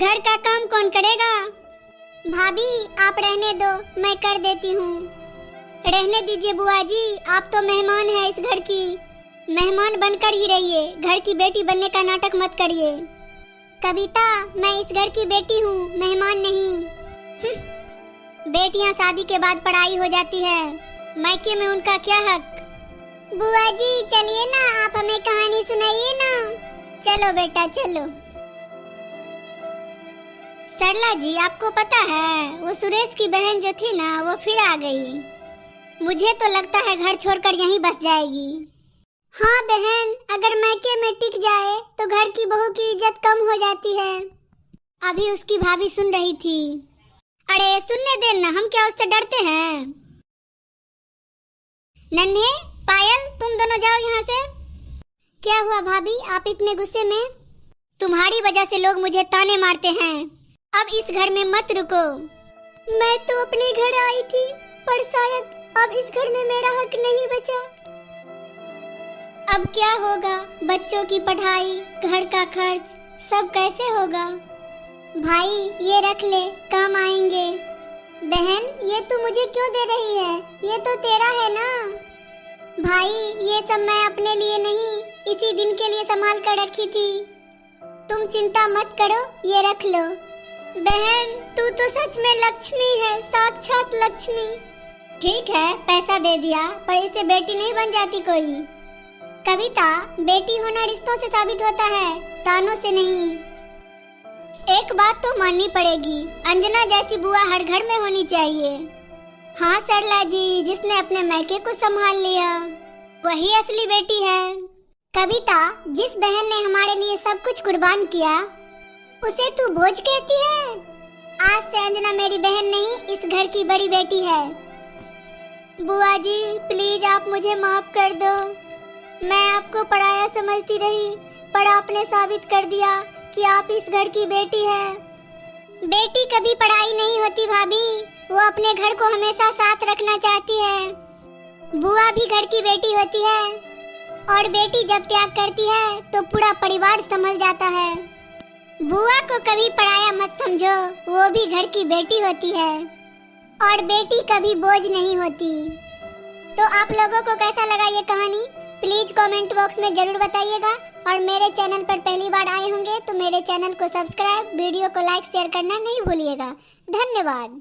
घर का काम कौन करेगा? भाभी आप रहने दो, मैं कर देती हूँ। रहने दीजिए बुआ जी, आप तो मेहमान हैं इस घर की। मेहमान बनकर ही रहिए, घर की बेटी बनने का नाटक मत करिए। कविता, मैं इस घर की बेटी हूँ, मेहमान नहीं। बेटियाँ शादी के बाद पढ़ाई हो जाती है, मायके में उनका क्या हक? बुआ जी चलिए ना, आप हमें कहानी सुनाइए ना। चलो बेटा चलो। सरला जी आपको पता है, वो सुरेश की बहन जो थी ना, वो फिर आ गई। मुझे तो लगता है घर छोड़कर यहीं बस जाएगी। हाँ बहन, अगर मायके में टिक जाए तो घर की बहू की इज्जत कम हो जाती है। अभी उसकी भाभी सुन रही थी। अरे सुनने देना, हम क्या उससे डरते हैं? नन्हे, पायल, तुम दोनों जाओ यहाँ से। क्या हुआ भाभी, आप इतने गुस्से में? तुम्हारी वजह से लोग मुझे ताने मारते हैं। अब इस घर में मत रुको। मैं तो अपने घर आई थी, पर शायद अब इस घर में मेरा हक नहीं बचा। अब क्या होगा? बच्चों की पढ़ाई, घर का खर्च, सब कैसे होगा? भाई ये रख ले, काम आएंगे। बहन ये तू मुझे क्यों दे रही है? ये तो तेरा है ना। भाई ये सब मैं अपने लिए नहीं, इसी दिन के लिए संभाल कर रखी थी। तुम चिंता मत करो, ये रख लो। बहन तू तो सच में लक्ष्मी है, साक्षात लक्ष्मी। ठीक है, पैसा दे दिया, पर इससे बेटी नहीं बन जाती कोई। कविता, बेटी होना रिश्तों से साबित होता है, तानों से नहीं। एक बात तो माननी पड़ेगी, अंजना जैसी बुआ हर घर में होनी चाहिए। हाँ सरला जी, जिसने अपने मायके को संभाल लिया वही असली बेटी है। कविता, जिस बहन ने हमारे लिए सब कुछ कुर्बान किया उसे तू बोझ कहती है? आज से अंजना मेरी बहन नहीं, इस घर की बड़ी बेटी है। बुआ जी प्लीज आप मुझे माफ कर दो। मैं आपको पराया समझती रही, पर आपने साबित कर दिया कि आप इस घर की बेटी है। बेटी कभी पढ़ाई नहीं होती भाभी, वो अपने घर को हमेशा साथ रखना चाहती है। बुआ भी घर की बेटी होती है, और बेटी जब त्याग करती है तो पूरा परिवार संभल जाता है। बुआ को कभी पराया मत समझो, वो भी घर की बेटी होती है, और बेटी कभी बोझ नहीं होती। तो आप लोगों को कैसा लगा ये कहानी? प्लीज कमेंट बॉक्स में जरूर बताइएगा, और मेरे चैनल पर पहली बार आए होंगे तो मेरे चैनल को सब्सक्राइब, वीडियो को लाइक शेयर करना नहीं भूलिएगा। धन्यवाद।